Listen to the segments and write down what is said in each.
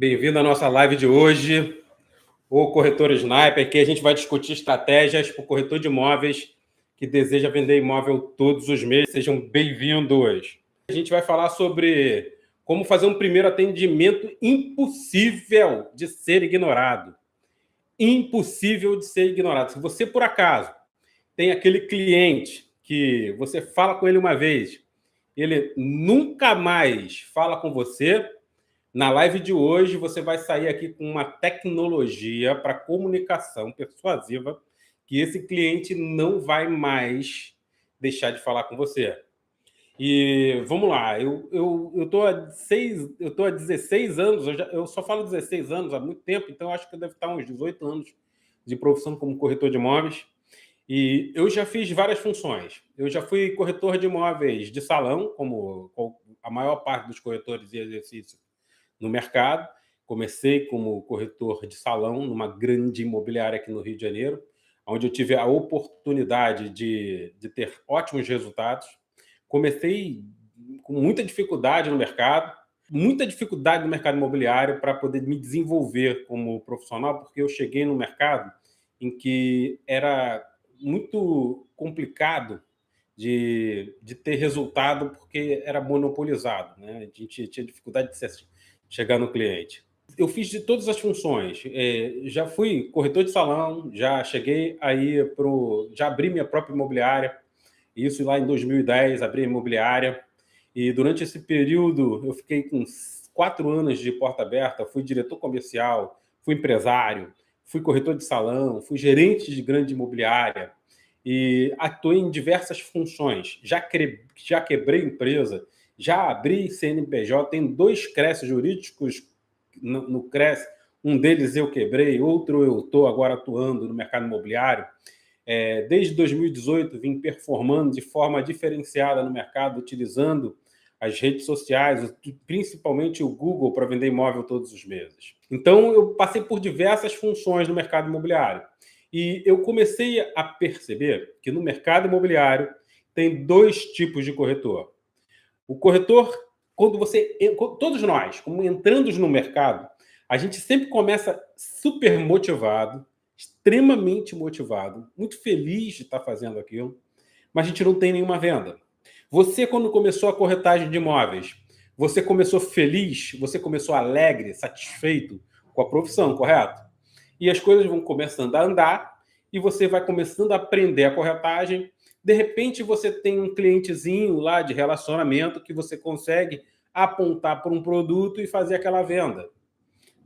Bem-vindo à nossa live de hoje, o Corretor Sniper, que a gente vai discutir estratégias para o corretor de imóveis que deseja vender imóvel todos os meses. Sejam bem-vindos. A gente vai falar sobre como fazer um primeiro atendimento impossível de ser ignorado. Impossível de ser ignorado. Se você, por acaso, tem aquele cliente que você fala com ele uma vez, ele nunca mais fala com você, na live de hoje, você vai sair aqui com uma tecnologia para comunicação persuasiva que esse cliente não vai mais deixar de falar com você. E vamos lá, eu tô há 16 anos, eu só falo 16 anos há muito tempo, então acho que deve estar uns 18 anos de profissão como corretor de imóveis. E eu já fiz várias funções. Eu já fui corretor de imóveis de salão, como a maior parte dos corretores de exercício no mercado. Comecei como corretor de salão numa grande imobiliária aqui no Rio de Janeiro, onde eu tive a oportunidade de ter ótimos resultados. Comecei com muita dificuldade no mercado imobiliário para poder me desenvolver como profissional, porque eu cheguei no mercado em que era muito complicado de ter resultado, porque era monopolizado, né? A gente tinha dificuldade de chegar no cliente. Eu fiz de todas as funções. Já fui corretor de salão, já cheguei aí já abri minha própria imobiliária, isso lá em 2010, abri a imobiliária, e durante esse período eu fiquei com 4 anos de porta aberta, fui diretor comercial, fui empresário, fui corretor de salão, fui gerente de grande imobiliária, e atuei em diversas funções. Já quebrei empresa, já abri CNPJ, tem 2 CRES jurídicos no CRES, um deles eu quebrei, outro eu estou agora atuando no mercado imobiliário. Desde 2018 vim performando de forma diferenciada no mercado, utilizando as redes sociais, principalmente o Google, para vender imóvel todos os meses. Então, eu passei por diversas funções no mercado imobiliário. E eu comecei a perceber que no mercado imobiliário tem 2 tipos de corretor. O corretor, todos nós, como entrando no mercado, a gente sempre começa super motivado, extremamente motivado, muito feliz de estar fazendo aquilo, mas a gente não tem nenhuma venda. Você, quando começou a corretagem de imóveis, você começou feliz, você começou alegre, satisfeito com a profissão, correto? E as coisas vão começando a andar e você vai começando a aprender a corretagem. De repente, você tem um clientezinho lá de relacionamento que você consegue apontar para um produto e fazer aquela venda.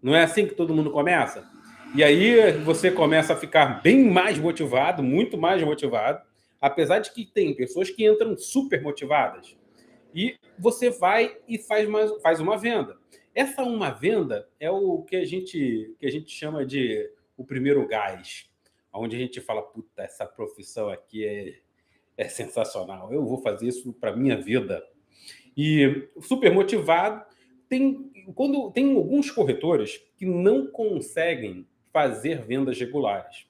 Não é assim que todo mundo começa? E aí você começa a ficar bem mais motivado, muito mais motivado, apesar de que tem pessoas que entram super motivadas. E você vai e faz uma venda. Essa uma venda é o que a gente chama de o primeiro gás, onde a gente fala, puta, essa profissão aqui é sensacional, eu vou fazer isso para a minha vida. E super motivado, tem alguns corretores que não conseguem fazer vendas regulares.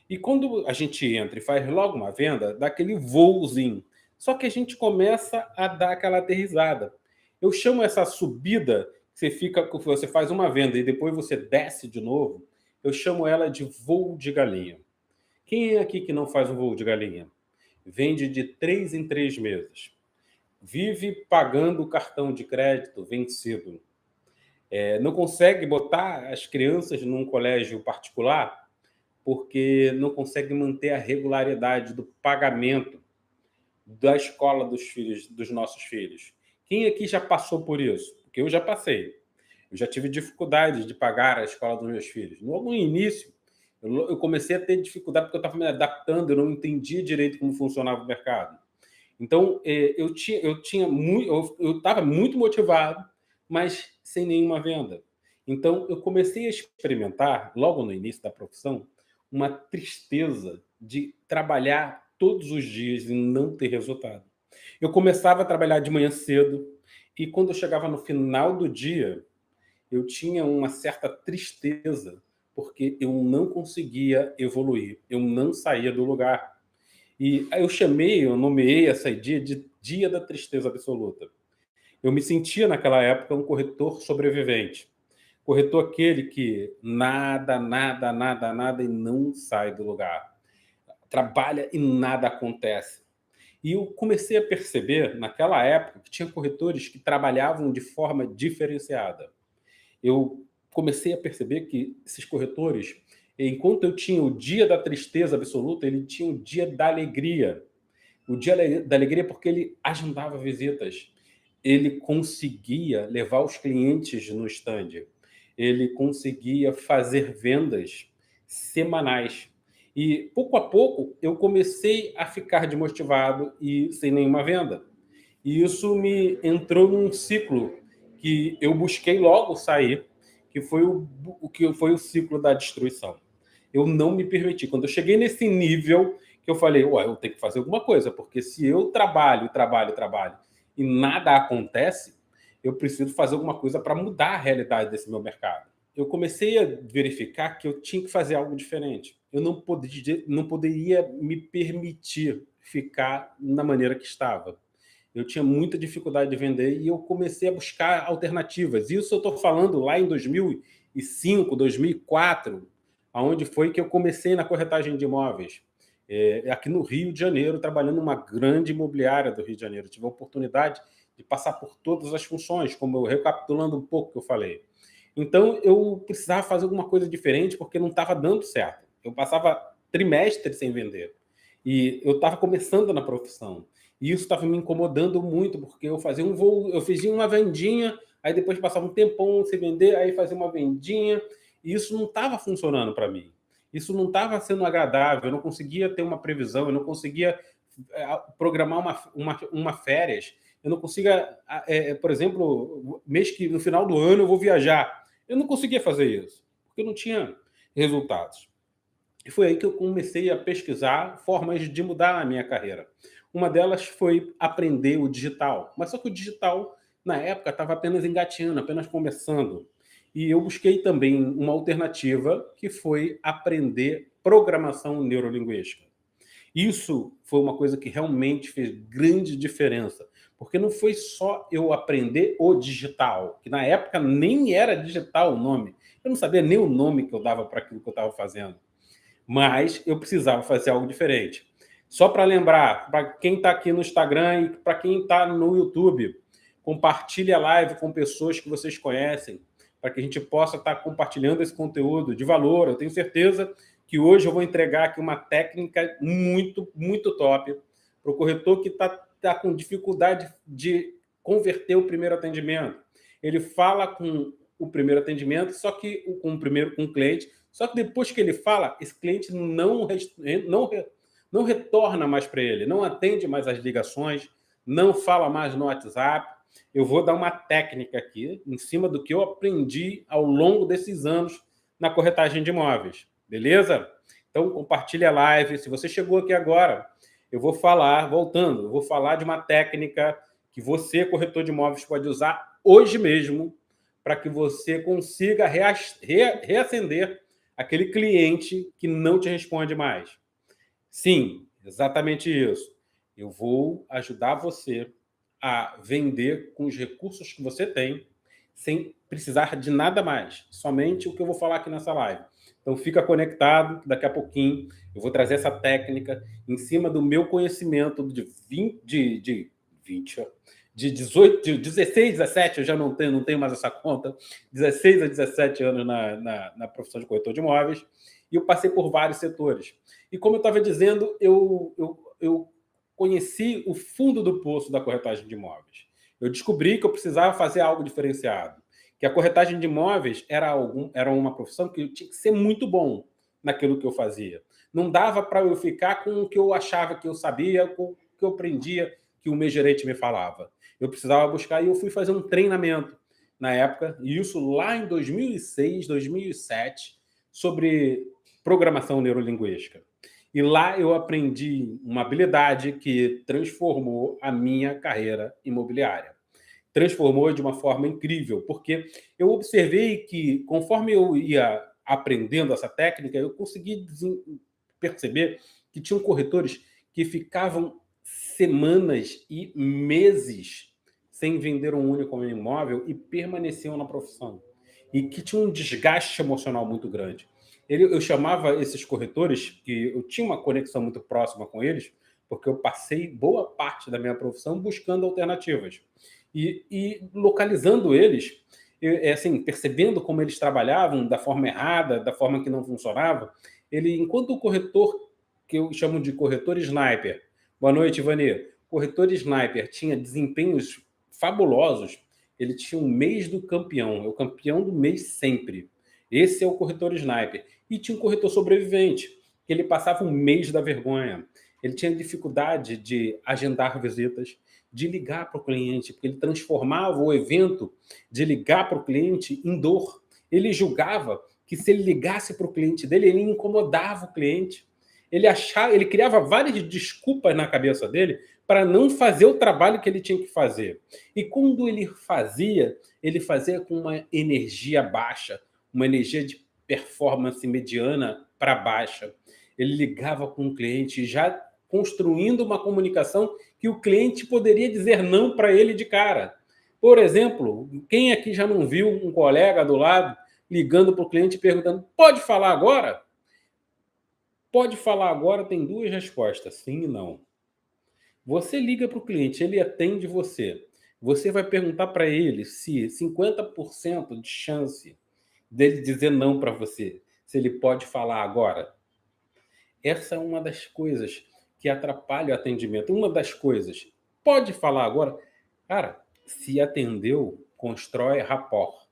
E quando a gente entra e faz logo uma venda, dá aquele voozinho. Só que a gente começa a dar aquela aterrissada. Eu chamo essa subida, você faz uma venda e depois você desce de novo, eu chamo ela de voo de galinha. Quem é aqui que não faz um voo de galinha? Vende de 3 em 3 meses. Vive pagando o cartão de crédito vencido. Não consegue botar as crianças num colégio particular porque não consegue manter a regularidade do pagamento da escola dos nossos filhos. Quem aqui já passou por isso? Porque eu já passei. Eu já tive dificuldade de pagar a escola dos meus filhos. Logo no início, eu comecei a ter dificuldade porque eu estava me adaptando, eu não entendia direito como funcionava o mercado. Então, eu estava muito motivado, mas sem nenhuma venda. Então, eu comecei a experimentar, logo no início da profissão, uma tristeza de trabalhar todos os dias e não ter resultado. Eu começava a trabalhar de manhã cedo e quando eu chegava no final do dia, eu tinha uma certa tristeza porque eu não conseguia evoluir, eu não saía do lugar. E aí eu nomeei essa dia de Dia da Tristeza Absoluta. Eu me sentia naquela época um corretor sobrevivente. Corretor aquele que nada, nada, nada, nada e não sai do lugar. Trabalha e nada acontece. E eu comecei a perceber, naquela época, que tinha corretores que trabalhavam de forma diferenciada. Eu comecei a perceber que esses corretores, enquanto eu tinha o dia da tristeza absoluta, ele tinha o dia da alegria. O dia da alegria porque ele agendava visitas, ele conseguia levar os clientes no stand, ele conseguia fazer vendas semanais. E pouco a pouco eu comecei a ficar desmotivado e sem nenhuma venda. E isso me entrou num ciclo que eu busquei logo sair, que foi o que foi o ciclo da destruição. Eu não me permiti. Quando eu cheguei nesse nível, que eu falei, ué, eu tenho que fazer alguma coisa, porque se eu trabalho, trabalho, trabalho e nada acontece, eu preciso fazer alguma coisa para mudar a realidade desse meu mercado. Eu comecei a verificar que eu tinha que fazer algo diferente. Eu não poderia me permitir ficar na maneira que estava. Eu tinha muita dificuldade de vender e eu comecei a buscar alternativas. Isso eu estou falando lá em 2005, 2004, aonde foi que eu comecei na corretagem de imóveis. Aqui no Rio de Janeiro, trabalhando numa grande imobiliária do Rio de Janeiro. Tive a oportunidade de passar por todas as funções, como eu recapitulando um pouco o que eu falei. Então, eu precisava fazer alguma coisa diferente porque não estava dando certo. Eu passava trimestres sem vender. E eu estava começando na profissão. E isso estava me incomodando muito, porque eu fazia um voo, eu fazia uma vendinha, aí depois passava um tempão sem vender, aí fazia uma vendinha, e isso não estava funcionando para mim. Isso não estava sendo agradável, eu não conseguia ter uma previsão, eu não conseguia programar uma férias, eu não conseguia, por exemplo, mês que no final do ano eu vou viajar. Eu não conseguia fazer isso, porque eu não tinha resultados. E foi aí que eu comecei a pesquisar formas de mudar a minha carreira. Uma delas foi aprender o digital. Mas só que o digital, na época, estava apenas engatinhando, apenas começando. E eu busquei também uma alternativa, que foi aprender programação neurolinguística. Isso foi uma coisa que realmente fez grande diferença, porque não foi só eu aprender o digital, que na época nem era digital o nome. Eu não sabia nem o nome que eu dava para aquilo que eu estava fazendo, mas eu precisava fazer algo diferente. Só para lembrar, para quem está aqui no Instagram e para quem está no YouTube, compartilhe a live com pessoas que vocês conhecem, para que a gente possa estar compartilhando esse conteúdo de valor. Eu tenho certeza que hoje eu vou entregar aqui uma técnica muito, muito top para o corretor que está com dificuldade de converter o primeiro atendimento. Ele fala com o primeiro atendimento, só que com o cliente, só que depois que ele fala, esse cliente não retorna mais para ele, não atende mais as ligações, não fala mais no WhatsApp. Eu vou dar uma técnica aqui, em cima do que eu aprendi ao longo desses anos na corretagem de imóveis. Beleza? Então, compartilhe a live. Se você chegou aqui agora, eu vou falar, voltando, eu vou falar de uma técnica que você, corretor de imóveis, pode usar hoje mesmo para que você consiga reacender aquele cliente que não te responde mais. Sim, exatamente isso. Eu vou ajudar você a vender com os recursos que você tem, sem precisar de nada mais, somente o que eu vou falar aqui nessa live. Então fica conectado, daqui a pouquinho eu vou trazer essa técnica em cima do meu conhecimento de 16, 17, eu já não tenho mais essa conta, 16 a 17 anos na profissão de corretor de imóveis, e eu passei por vários setores. E como eu estava dizendo, eu conheci o fundo do poço da corretagem de imóveis. Eu descobri que eu precisava fazer algo diferenciado, que a corretagem de imóveis era uma profissão que eu tinha que ser muito bom naquilo que eu fazia. Não dava para eu ficar com o que eu achava que eu sabia, com o que eu aprendia, que o meu gerente me falava. Eu precisava buscar e eu fui fazer um treinamento na época, e isso lá em 2006, 2007, sobre programação neurolinguística. E lá eu aprendi uma habilidade que transformou a minha carreira imobiliária. Transformou de uma forma incrível, porque eu observei que, conforme eu ia aprendendo essa técnica, eu consegui perceber que tinham corretores que ficavam semanas e meses sem vender um único imóvel e permaneciam na profissão. e que tinha um desgaste emocional muito grande. Eu chamava esses corretores, que eu tinha uma conexão muito próxima com eles, porque eu passei boa parte da minha profissão buscando alternativas. E localizando eles, assim, percebendo como eles trabalhavam da forma errada, da forma que não funcionava, enquanto o corretor, que eu chamo de corretor sniper, boa noite, Ivani, corretor sniper tinha desempenhos fabulosos, ele tinha um mês do campeão, é o campeão do mês sempre. Esse é o corretor sniper. E tinha um corretor sobrevivente, que ele passava um mês da vergonha. Ele tinha dificuldade de agendar visitas, de ligar para o cliente, porque ele transformava o evento de ligar para o cliente em dor. Ele julgava que se ele ligasse para o cliente dele, ele incomodava o cliente. Ele criava várias desculpas na cabeça dele para não fazer o trabalho que ele tinha que fazer. E quando ele fazia com uma energia baixa, uma energia de performance mediana para baixa. Ele ligava com o cliente já construindo uma comunicação que o cliente poderia dizer não para ele de cara. Por exemplo, quem aqui já não viu um colega do lado ligando para o cliente e perguntando: pode falar agora? Pode falar agora tem duas respostas, sim e não. Você liga para o cliente, ele atende você. Você vai perguntar para ele se 50% de chance dele dizer não para você, se ele pode falar agora. Essa é uma das coisas que atrapalha o atendimento. Uma das coisas, pode falar agora? Cara, se atendeu, constrói rapport.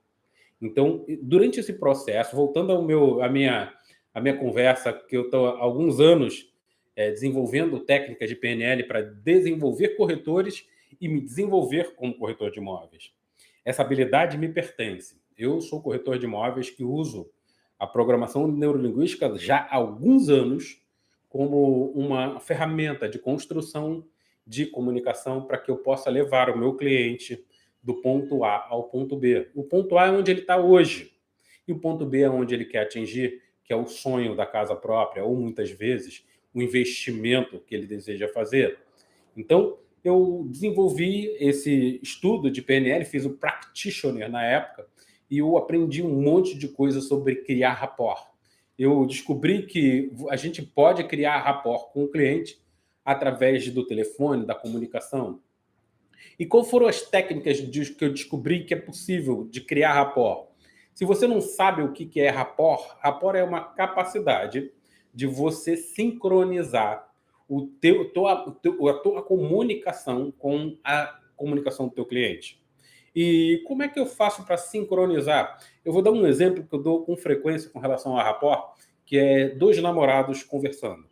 Então, durante esse processo, voltando à minha conversa, que eu estou há alguns anos desenvolvendo técnicas de PNL para desenvolver corretores e me desenvolver como corretor de imóveis. Essa habilidade me pertence. Eu sou corretor de imóveis que uso a programação neurolinguística já há alguns anos como uma ferramenta de construção de comunicação para que eu possa levar o meu cliente do ponto A ao ponto B. O ponto A é onde ele está hoje e o ponto B é onde ele quer atingir, que é o sonho da casa própria ou muitas vezes o investimento que ele deseja fazer. Então, eu desenvolvi esse estudo de PNL, fiz o practitioner na época, e eu aprendi um monte de coisa sobre criar rapport. Eu descobri que a gente pode criar rapport com o cliente através do telefone, da comunicação. E quais foram as técnicas que eu descobri que é possível de criar rapport? Se você não sabe o que é rapport é uma capacidade de você sincronizar a tua comunicação com a comunicação do teu cliente. E como é que eu faço para sincronizar? Eu vou dar um exemplo que eu dou com frequência com relação a rapport, que é dois namorados conversando.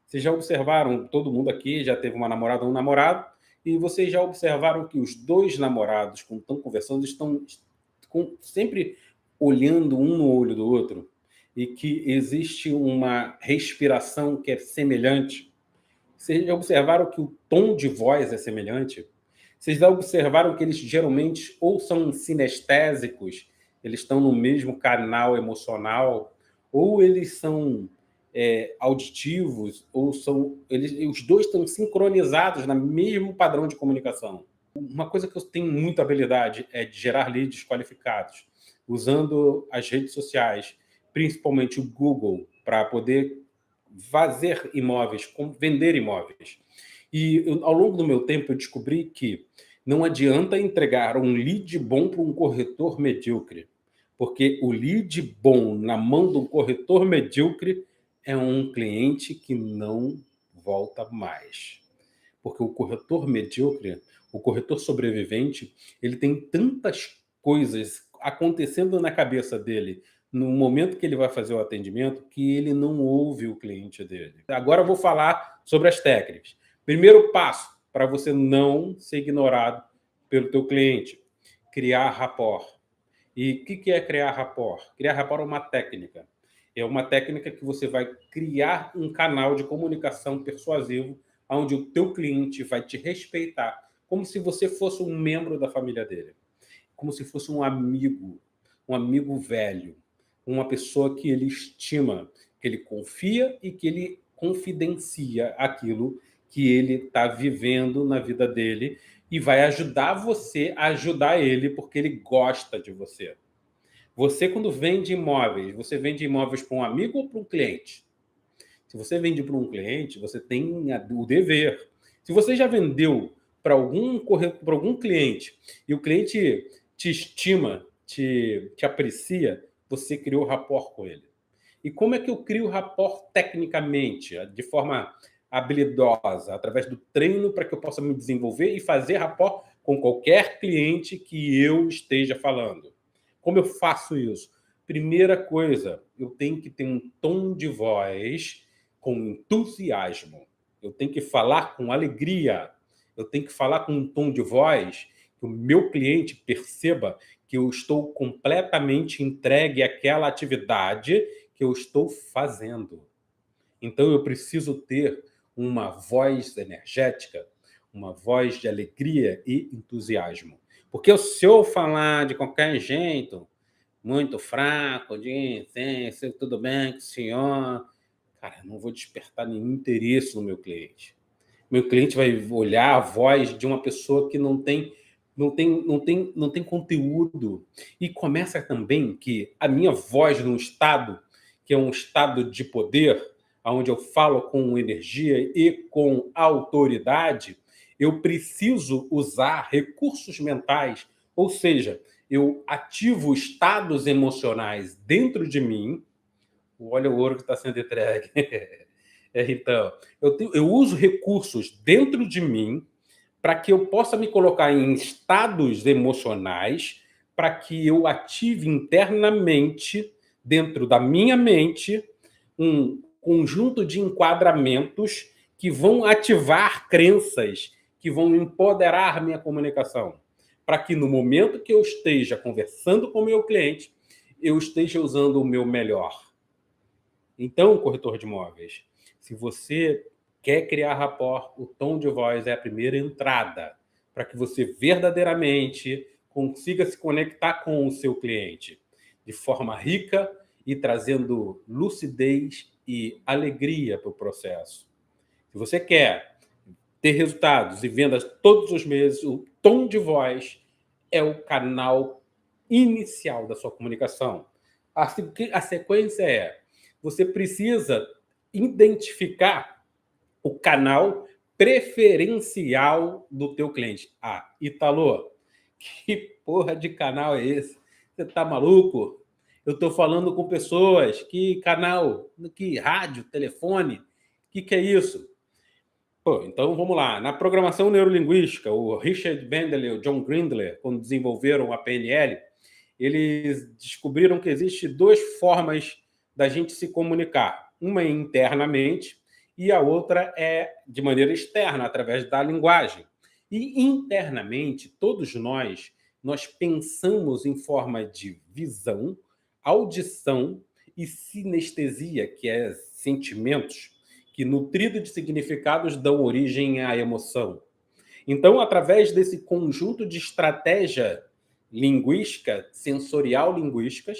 Vocês já observaram, todo mundo aqui já teve uma namorada ou um namorado, e vocês já observaram que os dois namorados, quando estão conversando, estão sempre olhando um no olho do outro, e que existe uma respiração que é semelhante. Vocês já observaram que o tom de voz é semelhante? Vocês já observaram que eles geralmente ou são sinestésicos, eles estão no mesmo canal emocional, ou eles são auditivos, ou os dois estão sincronizados no mesmo padrão de comunicação. Uma coisa que eu tenho muita habilidade é de gerar leads qualificados, usando as redes sociais, principalmente o Google, para poder fazer imóveis, vender imóveis. E ao longo do meu tempo eu descobri que não adianta entregar um lead bom para um corretor medíocre, porque o lead bom na mão de um corretor medíocre é um cliente que não volta mais. Porque o corretor medíocre, o corretor sobrevivente, ele tem tantas coisas acontecendo na cabeça dele no momento que ele vai fazer o atendimento que ele não ouve o cliente dele. Agora eu vou falar sobre as técnicas. Primeiro passo para você não ser ignorado pelo teu cliente, criar rapport. E o que é criar rapport? Criar rapport é uma técnica. É uma técnica que você vai criar um canal de comunicação persuasivo onde o teu cliente vai te respeitar como se você fosse um membro da família dele, como se fosse um amigo velho, uma pessoa que ele estima, que ele confia e que ele confidencia aquilo que ele está vivendo na vida dele e vai ajudar você a ajudar ele porque ele gosta de você. Você, quando vende imóveis, você vende imóveis para um amigo ou para um cliente? Se você vende para um cliente, você tem o dever. Se você já vendeu para algum cliente e o cliente te estima, te aprecia, você criou rapport com ele. E como é que eu crio rapport tecnicamente, de forma habilidosa, através do treino para que eu possa me desenvolver e fazer rapport com qualquer cliente que eu esteja falando? Como eu faço isso? Primeira coisa, eu tenho que ter um tom de voz com entusiasmo. Eu tenho que falar com alegria. Eu tenho que falar com um tom de voz que o meu cliente perceba que eu estou completamente entregue àquela atividade que eu estou fazendo. Então eu preciso ter uma voz energética, uma voz de alegria e entusiasmo. Porque se eu falar de qualquer jeito, muito fraco, sim, tudo bem com o senhor, cara, não vou despertar nenhum interesse no meu cliente. Meu cliente vai olhar a voz de uma pessoa que não tem conteúdo. E começa também que a minha voz num estado, que é um estado de poder, onde eu falo com energia e com autoridade, eu preciso usar recursos mentais, ou seja, eu ativo estados emocionais dentro de mim. Olha o ouro que está sendo entregue. Então, eu uso recursos dentro de mim para que eu possa me colocar em estados emocionais, para que eu ative internamente, dentro da minha mente, um conjunto de enquadramentos que vão ativar crenças, que vão empoderar minha comunicação, para que no momento que eu esteja conversando com o meu cliente, eu esteja usando o meu melhor. Então, corretor de imóveis, se você quer criar rapport, o tom de voz é a primeira entrada para que você verdadeiramente consiga se conectar com o seu cliente de forma rica e trazendo lucidez e alegria para o processo. Se você quer ter resultados e vendas todos os meses, o tom de voz é o canal inicial da sua comunicação. A sequência é: você precisa identificar o canal preferencial do teu cliente. Ah, Italo, que porra de canal é esse? Você tá maluco? Eu estou falando com pessoas. Que canal? Que rádio? Telefone? Que é isso? Pô, então vamos lá. Na programação neurolinguística, o Richard Bandler e o John Grindler, quando desenvolveram a PNL, eles descobriram que existem duas formas da gente se comunicar. Uma é internamente e a outra é de maneira externa, através da linguagem. E internamente, todos nós pensamos em forma de visão, audição e sinestesia, que é sentimentos, que nutrido de significados dão origem à emoção. Então, através desse conjunto de estratégia linguística, sensorial linguística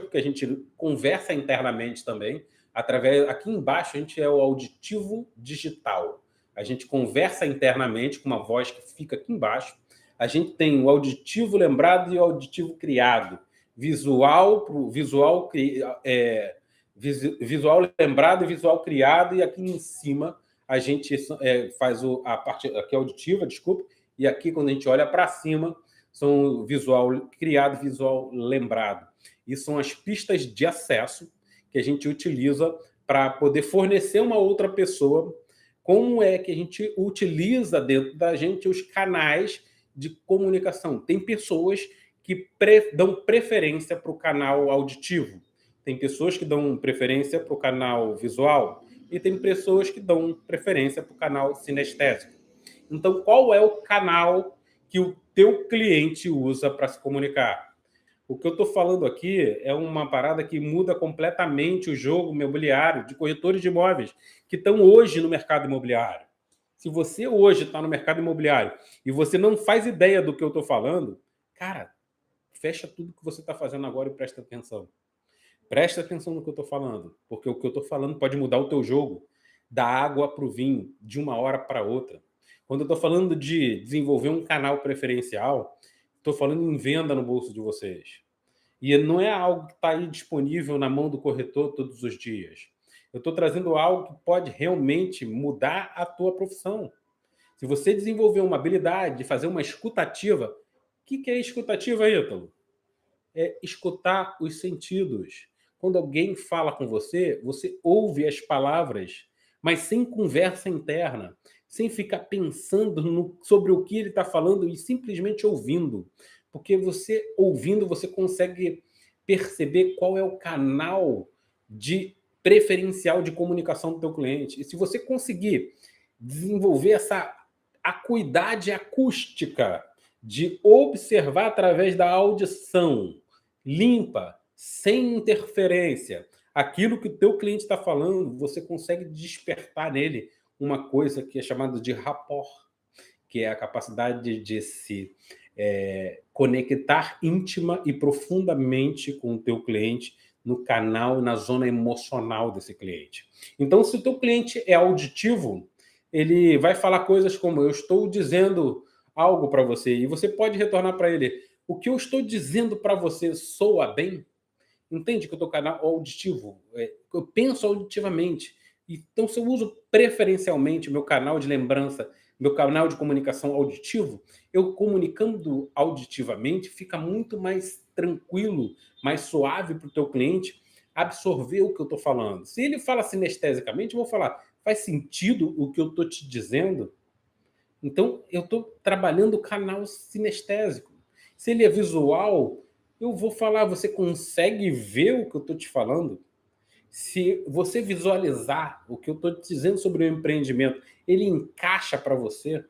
porque a gente conversa internamente também, através aqui embaixo a gente é o auditivo digital. A gente conversa internamente com uma voz que fica aqui embaixo. A gente tem o auditivo lembrado e o auditivo criado. Visual lembrado e visual criado, e aqui em cima a gente faz a parte aqui auditiva, desculpa, e aqui quando a gente olha para cima são visual criado e visual lembrado. E são as pistas de acesso que a gente utiliza para poder fornecer uma outra pessoa como é que a gente utiliza dentro da gente os canais de comunicação. Tem pessoas que dão preferência para o canal auditivo, tem pessoas que dão preferência para o canal visual e tem pessoas que dão preferência para o canal sinestésico. Então, qual é o canal que o teu cliente usa para se comunicar? O que eu estou falando aqui é uma parada que muda completamente o jogo imobiliário de corretores de imóveis que estão hoje no mercado imobiliário. Se você hoje está no mercado imobiliário e você não faz ideia do que eu estou falando, cara, fecha tudo que você está fazendo agora e presta atenção. Presta atenção no que eu estou falando, porque o que eu estou falando pode mudar o teu jogo da água para o vinho, de uma hora para outra. Quando eu estou falando de desenvolver um canal preferencial, estou falando em venda no bolso de vocês. E não é algo que está aí disponível na mão do corretor todos os dias. Eu estou trazendo algo que pode realmente mudar a tua profissão. Se você desenvolver uma habilidade de fazer uma escutativa, o que é escutativa, Ítalo? É escutar os sentidos. Quando alguém fala com você, você ouve as palavras, mas sem conversa interna, sem ficar pensando sobre o que ele está falando e simplesmente ouvindo. Porque você, ouvindo, você consegue perceber qual é o canal de preferencial de comunicação do teu cliente. E se você conseguir desenvolver essa acuidade acústica de observar através da audição limpa, sem interferência, aquilo que o teu cliente está falando, você consegue despertar nele uma coisa que é chamada de rapport, que é a capacidade de se conectar íntima e profundamente com o teu cliente no canal, na zona emocional desse cliente. Então, se o teu cliente é auditivo, ele vai falar coisas como: eu estou dizendo algo para você, e você pode retornar para ele: o que eu estou dizendo para você soa bem? Entende que eu estou canal auditivo? Eu penso auditivamente. Então, se eu uso preferencialmente o meu canal de lembrança, meu canal de comunicação auditivo, eu comunicando auditivamente fica muito mais tranquilo, mais suave para o teu cliente absorver o que eu estou falando. Se ele fala sinestesicamente, eu vou falar: faz sentido o que eu estou te dizendo? Então, eu estou trabalhando o canal sinestésico. Se ele é visual, eu vou falar: você consegue ver o que eu estou te falando? Se você visualizar o que eu estou te dizendo sobre o empreendimento, ele encaixa para você?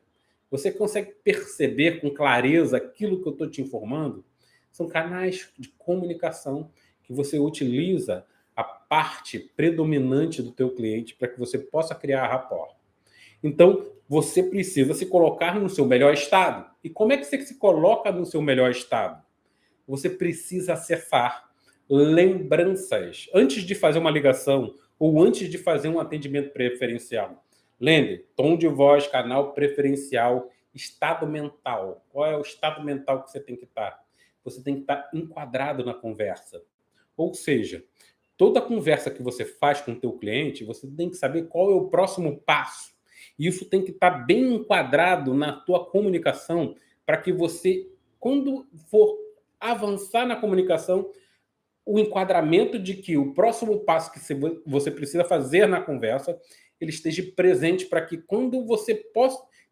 Você consegue perceber com clareza aquilo que eu estou te informando? São canais de comunicação que você utiliza a parte predominante do teu cliente para que você possa criar rapport. Então, você precisa se colocar no seu melhor estado. E como é que você se coloca no seu melhor estado? Você precisa acessar lembranças antes de fazer uma ligação ou antes de fazer um atendimento preferencial. Lembre, tom de voz, canal preferencial, estado mental. Qual é o estado mental que você tem que estar? Você tem que estar enquadrado na conversa. Ou seja, toda conversa que você faz com o teu cliente, você tem que saber qual é o próximo passo. E isso tem que estar bem enquadrado na tua comunicação para que você, quando for avançar na comunicação, o enquadramento de que o próximo passo que você precisa fazer na conversa, ele esteja presente para que quando você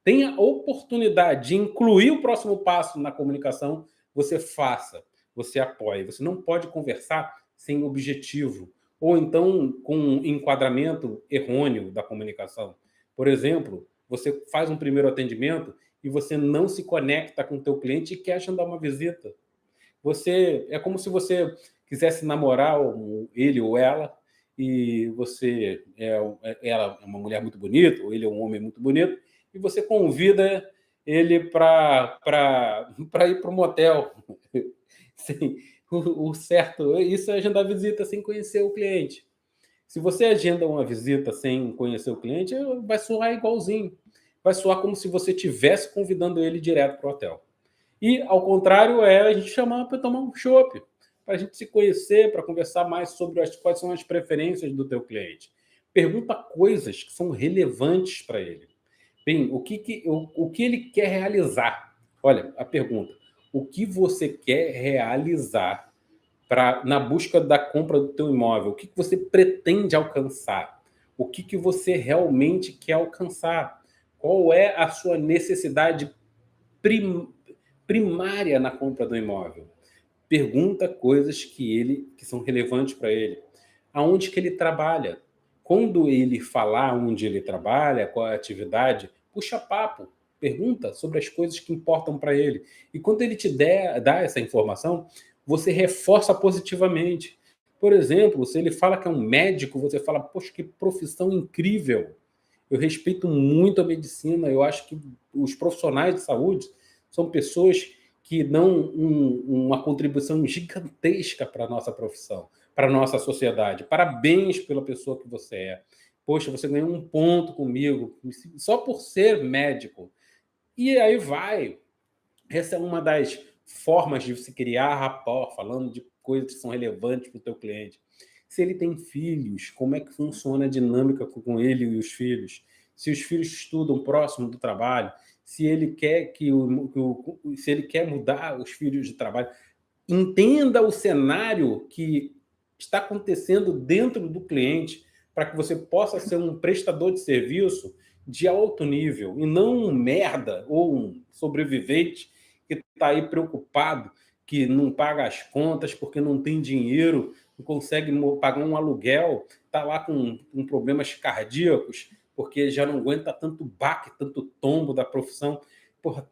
tenha a oportunidade de incluir o próximo passo na comunicação, você faça, você apoie. Você não pode conversar sem objetivo, ou então com um enquadramento errôneo da comunicação. Por exemplo, você faz um primeiro atendimento e você não se conecta com o teu cliente e quer agendar uma visita. É como se você quisesse namorar ele ou ela, e ela é uma mulher muito bonita, ou ele é um homem muito bonito, e você convida ele para ir para um motel. Sim, o certo, isso é agendar visita sem conhecer o cliente. Se você agenda uma visita sem conhecer o cliente, vai soar igualzinho. Vai soar como se você estivesse convidando ele direto para o hotel. E, ao contrário, é a gente chamar para tomar um chopp, para a gente se conhecer, para conversar mais sobre quais são as preferências do teu cliente. Pergunta coisas que são relevantes para ele. Bem, o que ele quer realizar? Olha, a pergunta: o que você quer realizar na busca da compra do teu imóvel? O que você pretende alcançar? O que você realmente quer alcançar? Qual é a sua necessidade prim, primária na compra do imóvel? Pergunta coisas que são relevantes para ele. Aonde que ele trabalha? Quando ele falar onde ele trabalha, qual é a atividade, puxa papo, pergunta sobre as coisas que importam para ele. E quando ele dá essa informação, você reforça positivamente. Por exemplo, se ele fala que é um médico, você fala: poxa, que profissão incrível. Eu respeito muito a medicina, eu acho que os profissionais de saúde são pessoas que dão uma contribuição gigantesca para a nossa profissão, para a nossa sociedade. Parabéns pela pessoa que você é. Poxa, você ganhou um ponto comigo, só por ser médico. E aí vai. Essa é uma das formas de se criar rapport, falando de coisas que são relevantes para o teu cliente. Se ele tem filhos, como é que funciona a dinâmica com ele e os filhos? Se os filhos estudam próximo do trabalho, se ele quer se ele quer mudar os filhos de trabalho, entenda o cenário que está acontecendo dentro do cliente para que você possa ser um prestador de serviço de alto nível e não um merda ou um sobrevivente que está aí preocupado, que não paga as contas porque não tem dinheiro, não consegue pagar um aluguel, está lá com problemas cardíacos porque já não aguenta tanto baque, tanto tombo da profissão. Porra,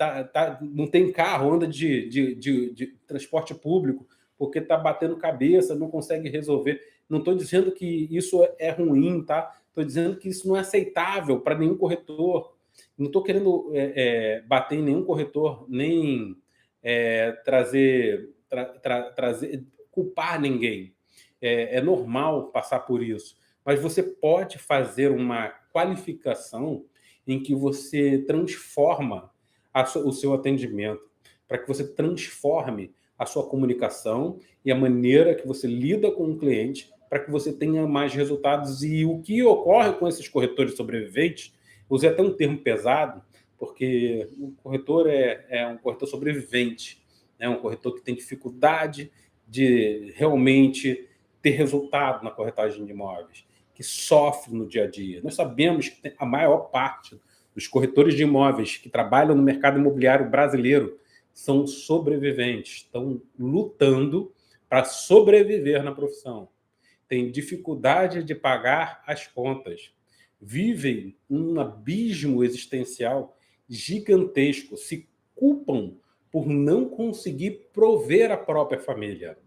não tem carro, anda de transporte público, porque está batendo cabeça, não consegue resolver. Não estou dizendo que isso é ruim, tá? Estou dizendo que isso não é aceitável para nenhum corretor. Não estou querendo bater em nenhum corretor, nem trazer, culpar ninguém. É normal passar por isso. Mas você pode fazer uma qualificação em que você transforma o seu atendimento, para que você transforme a sua comunicação e a maneira que você lida com o cliente, para que você tenha mais resultados. E o que ocorre com esses corretores sobreviventes, usei até um termo pesado, porque o corretor é um corretor sobrevivente, é um corretor que tem dificuldade de realmente ter resultado na corretagem de imóveis, que sofre no dia a dia. Nós sabemos que a maior parte dos corretores de imóveis que trabalham no mercado imobiliário brasileiro são sobreviventes, estão lutando para sobreviver na profissão. Têm dificuldade de pagar as contas, vivem um abismo existencial gigantesco, se culpam por não conseguir prover a própria família.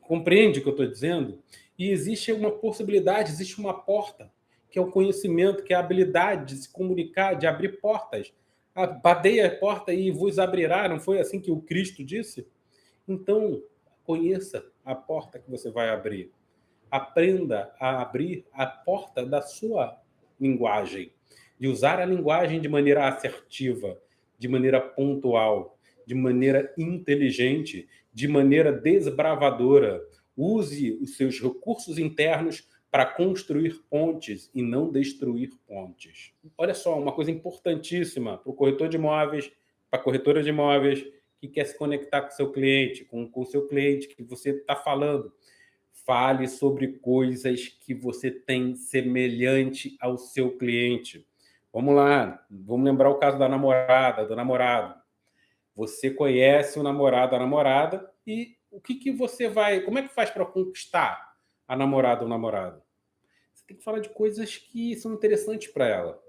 Compreende o que eu estou dizendo? E existe uma possibilidade, existe uma porta, que é o conhecimento, que é a habilidade de se comunicar, de abrir portas. Batei a porta e vos abrirá, não foi assim que o Cristo disse? Então, conheça a porta que você vai abrir. Aprenda a abrir a porta da sua linguagem, de usar a linguagem de maneira assertiva, de maneira pontual, de maneira inteligente, de maneira desbravadora. Use os seus recursos internos para construir pontes e não destruir pontes. Olha só, uma coisa importantíssima para o corretor de imóveis, para a corretora de imóveis que quer se conectar com o seu cliente, com o seu cliente que você está falando. Fale sobre coisas que você tem semelhante ao seu cliente. Vamos lá, vamos lembrar o caso da namorada, do namorado. Você conhece o namorado, a namorada, e o que você vai... Como é que faz para conquistar a namorada ou o namorado? Você tem que falar de coisas que são interessantes para ela.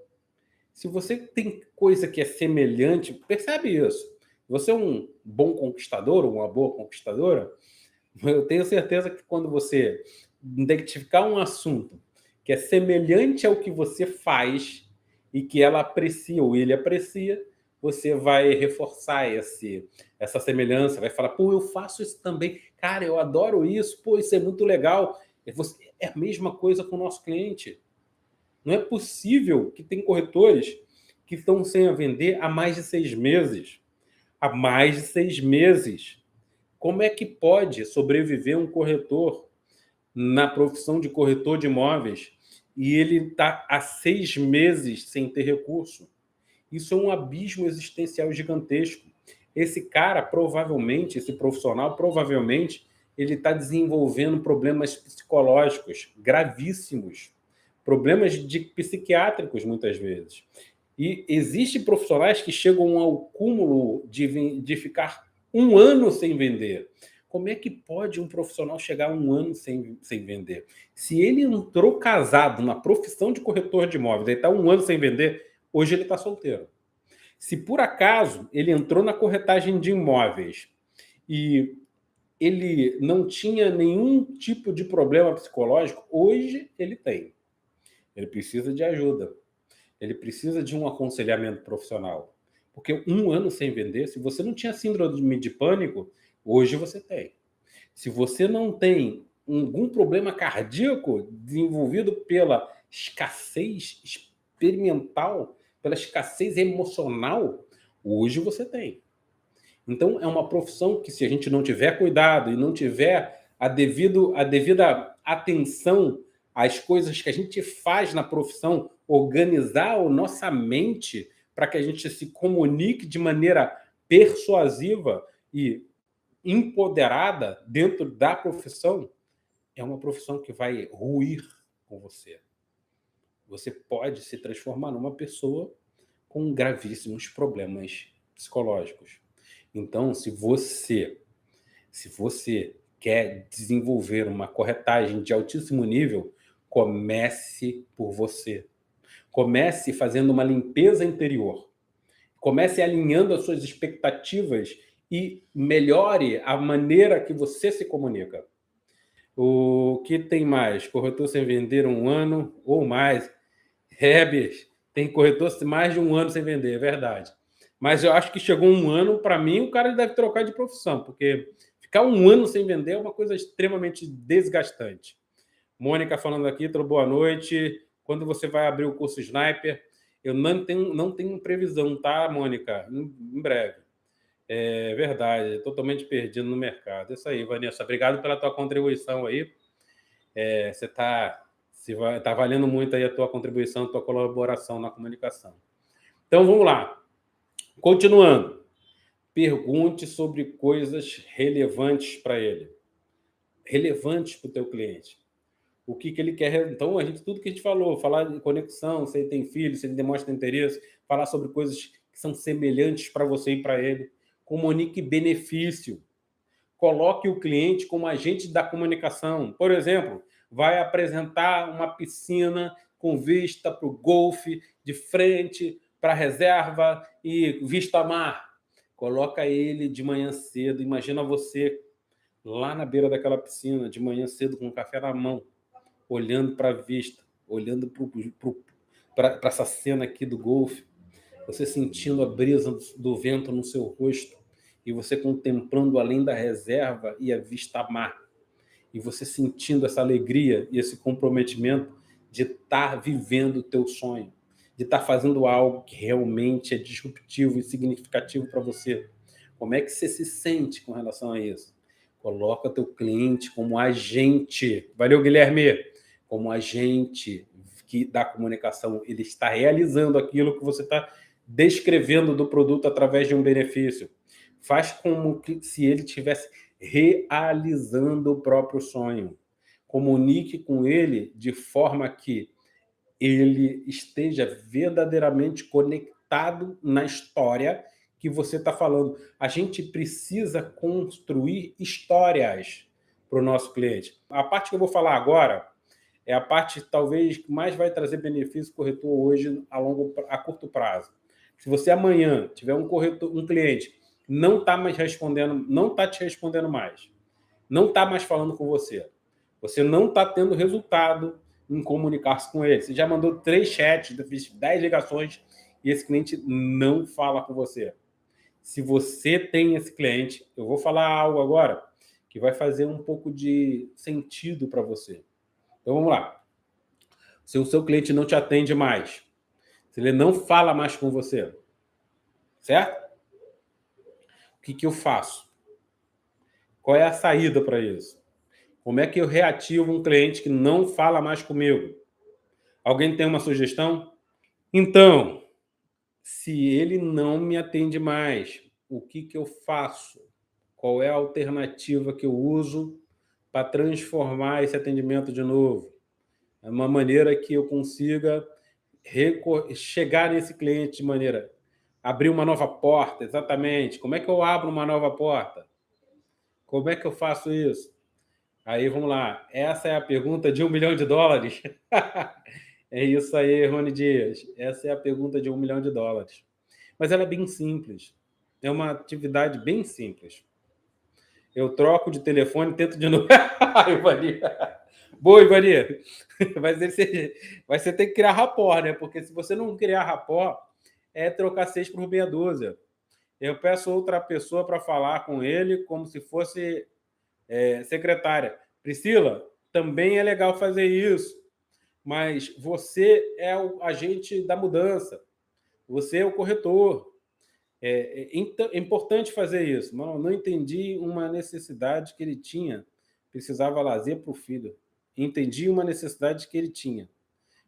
Se você tem coisa que é semelhante, percebe isso. Você é um bom conquistador ou uma boa conquistadora, eu tenho certeza que quando você identificar um assunto que é semelhante ao que você faz e que ela aprecia ou ele aprecia, você vai reforçar essa semelhança, vai falar, pô, eu faço isso também, cara, eu adoro isso, pô, isso é muito legal. É a mesma coisa com o nosso cliente. Não é possível que tem corretores que estão sem a vender há mais de 6 meses. Há mais de 6 meses. Como é que pode sobreviver um corretor na profissão de corretor de imóveis e ele está há 6 meses sem ter recurso? Isso é um abismo existencial gigantesco. Esse cara, provavelmente, esse profissional, provavelmente, ele está desenvolvendo problemas psicológicos gravíssimos, problemas psiquiátricos, muitas vezes. E existem profissionais que chegam ao cúmulo de ficar 1 ano sem vender. Como é que pode um profissional chegar a 1 ano sem vender? Se ele entrou casado na profissão de corretor de imóveis, ele está 1 ano sem vender, hoje ele está solteiro. Se por acaso ele entrou na corretagem de imóveis e ele não tinha nenhum tipo de problema psicológico, hoje ele tem. Ele precisa de ajuda. Ele precisa de um aconselhamento profissional. Porque 1 ano sem vender, se você não tinha síndrome de pânico, hoje você tem. Se você não tem algum problema cardíaco desenvolvido pela escassez experimental, pela escassez emocional, hoje você tem. Então, é uma profissão que, se a gente não tiver cuidado e não tiver a devida atenção às coisas que a gente faz na profissão, organizar a nossa mente para que a gente se comunique de maneira persuasiva e empoderada dentro da profissão, é uma profissão que vai ruir com você. Você pode se transformar numa pessoa com gravíssimos problemas psicológicos. Então, se você quer desenvolver uma corretagem de altíssimo nível, comece por você. Comece fazendo uma limpeza interior. Comece alinhando as suas expectativas e melhore a maneira que você se comunica. O que tem mais? Corretor sem vender 1 ano ou mais. Bicho, tem corretor mais de 1 ano sem vender, é verdade. Mas eu acho que chegou 1 ano, para mim, o cara deve trocar de profissão, porque ficar 1 ano sem vender é uma coisa extremamente desgastante. Mônica falando aqui, boa noite. Quando você vai abrir o curso Sniper? Eu não tenho previsão, tá, Mônica? Em breve. É verdade, totalmente perdido no mercado. Isso aí, Vanessa. Obrigado pela tua contribuição aí. Você tá valendo muito aí a tua contribuição, a tua colaboração na comunicação. Então, vamos lá. Continuando. Pergunte sobre coisas relevantes para ele. Relevantes para o teu cliente. O que ele quer. Então, tudo que a gente falou, falar de conexão, se ele tem filho, se ele demonstra interesse, falar sobre coisas que são semelhantes para você e para ele. Comunique benefício. Coloque o cliente como agente da comunicação. Por exemplo, vai apresentar uma piscina com vista para o golfe, de frente para a reserva e vista mar. Coloca ele de manhã cedo. Imagina você lá na beira daquela piscina, de manhã cedo, com um café na mão, olhando para a vista, olhando para essa cena aqui do golfe, você sentindo a brisa do vento no seu rosto, e você contemplando além da reserva e a vista mar, e você sentindo essa alegria e esse comprometimento de estar vivendo o teu sonho, de estar fazendo algo que realmente é disruptivo e significativo para você. Como é que você se sente com relação a isso? Coloca teu cliente como agente. Valeu, Guilherme! Como agente da comunicação. Ele está realizando aquilo que você está descrevendo do produto através de um benefício. Faz como se ele estivesse realizando o próprio sonho. Comunique com ele de forma que ele esteja verdadeiramente conectado na história que você está falando. A gente precisa construir histórias para o nosso cliente. A parte que eu vou falar agora é a parte talvez que mais vai trazer benefício corretor hoje a curto prazo. Se você amanhã tiver um cliente não está mais respondendo, não está te respondendo mais, não está mais falando com você, você não está tendo resultado em comunicar-se com ele, você já mandou 3 chats, fez 10 ligações e esse cliente não fala com você. Se você tem esse cliente, eu vou falar algo agora que vai fazer um pouco de sentido para você. Então vamos lá. Se o seu cliente não te atende mais, se ele não fala mais com você, certo? O que eu faço? Qual é a saída para isso? Como é que eu reativo um cliente que não fala mais comigo? Alguém tem uma sugestão? Então, se ele não me atende mais, o que eu faço? Qual é a alternativa que eu uso para transformar esse atendimento de novo? É uma maneira que eu consiga chegar nesse cliente de maneira... Abrir uma nova porta, exatamente. Como é que eu abro uma nova porta? Como é que eu faço isso? Aí, vamos lá. Essa é a pergunta de $1 milhão. É isso aí, Rony Dias. Essa é a pergunta de $1 milhão. Mas ela é bem simples. É uma atividade bem simples. Eu troco de telefone, tento de novo. Ivani. Boa, Ivani. Mas você tem que criar rapport, né? Porque se você não criar rapport, é trocar 6 por meia dúzia. Eu peço outra pessoa para falar com ele como se fosse secretária. Priscila, também é legal fazer isso, mas você é o agente da mudança. Você é o corretor. É importante fazer isso. Não entendi uma necessidade que ele tinha, precisava lazer para o filho. Entendi uma necessidade que ele tinha,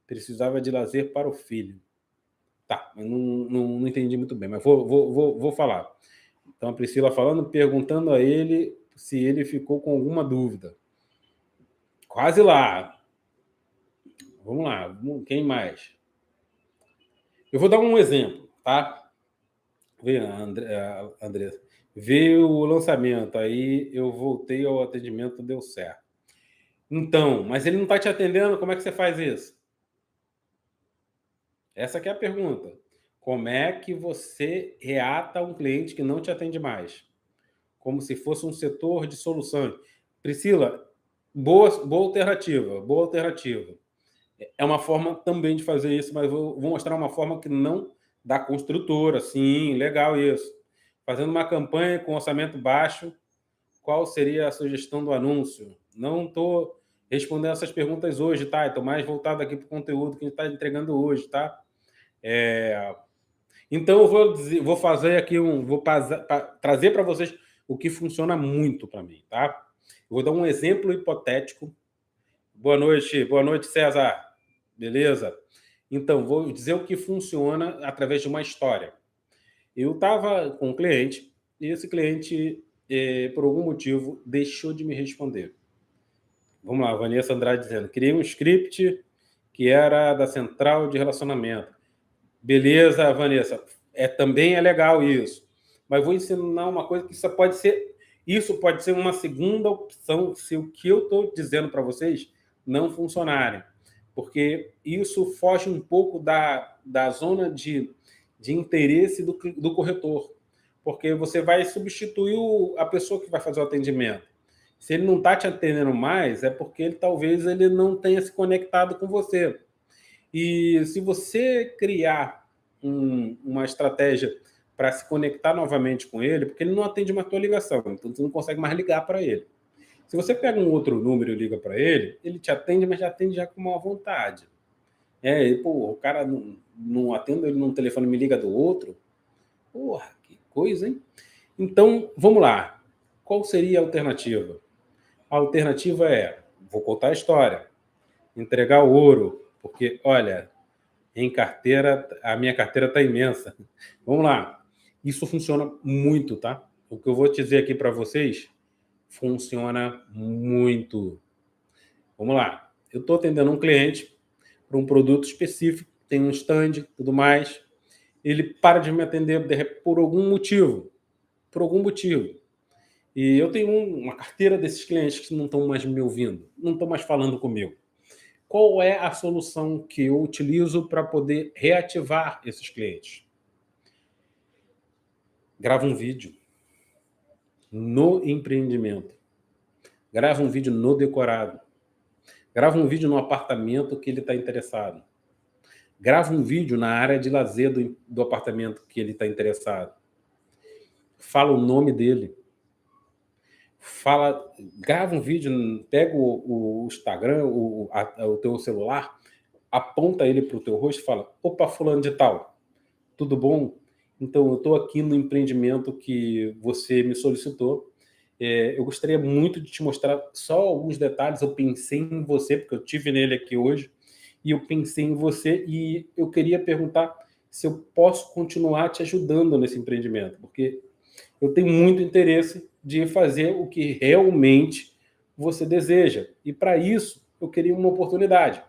precisava de lazer para o filho. Tá, eu não entendi muito bem, mas vou falar. Então, a Priscila falando, perguntando a ele se ele ficou com alguma dúvida. Quase lá. Vamos lá, quem mais? Eu vou dar um exemplo, tá? Vê, Andressa. Veio o lançamento, aí eu voltei ao atendimento, deu certo. Então, mas ele não está te atendendo, como é que você faz isso? Essa que é a pergunta. Como é que você reata um cliente que não te atende mais? Como se fosse um setor de soluções. Priscila, boa alternativa, boa alternativa. É uma forma também de fazer isso, mas vou mostrar uma forma que não da construtora. Sim, legal isso. Fazendo uma campanha com orçamento baixo, qual seria a sugestão do anúncio? Não estou respondendo essas perguntas hoje, tá? Estou mais voltado aqui para o conteúdo que a gente está entregando hoje, tá? Então, eu vou fazer aqui vou trazer para vocês o que funciona muito para mim, tá? Eu vou dar um exemplo hipotético. Boa noite, César. Beleza? Então, vou dizer o que funciona através de uma história. Eu estava com um cliente e esse cliente, por algum motivo, deixou de me responder. Vamos lá, Vanessa Andrade dizendo, criei um script que era da central de relacionamento. Beleza, Vanessa, também é legal isso. Mas vou ensinar uma coisa que isso pode ser uma segunda opção se o que eu estou dizendo para vocês não funcionarem. Porque isso foge um pouco da zona de interesse do corretor. Porque você vai substituir a pessoa que vai fazer o atendimento. Se ele não está te atendendo mais, é porque talvez ele não tenha se conectado com você. E se você criar uma estratégia para se conectar novamente com ele, porque ele não atende mais a tua ligação, então você não consegue mais ligar para ele. Se você pega um outro número e liga para ele, ele te atende, mas já atende já com uma vontade. O cara não atende ele num telefone e me liga do outro. Porra, que coisa, hein? Então, vamos lá. Qual seria a alternativa? A alternativa vou contar a história, entregar o ouro, porque, olha, em carteira, a minha carteira está imensa. Vamos lá. Isso funciona muito, tá? O que eu vou dizer aqui para vocês funciona muito. Vamos lá. Eu estou atendendo um cliente para um produto específico, tem um stand, tudo mais. Ele para de me atender por algum motivo. Por algum motivo. E eu tenho uma carteira desses clientes que não estão mais me ouvindo, não estão mais falando comigo. Qual é a solução que eu utilizo para poder reativar esses clientes? Grava um vídeo no empreendimento. Grava um vídeo no decorado. Grava um vídeo no apartamento que ele está interessado. Grava um vídeo na área de lazer do apartamento que ele está interessado. Fala o nome dele. Grava um vídeo, pega o Instagram, o teu celular, aponta ele para o teu rosto e fala, opa, fulano de tal, tudo bom? Então, eu estou aqui no empreendimento que você me solicitou. Eu gostaria muito de te mostrar só alguns detalhes. Eu pensei em você, porque eu tive nele aqui hoje, e eu pensei em você e eu queria perguntar se eu posso continuar te ajudando nesse empreendimento, porque eu tenho muito interesse de fazer o que realmente você deseja. E para isso, eu queria uma oportunidade.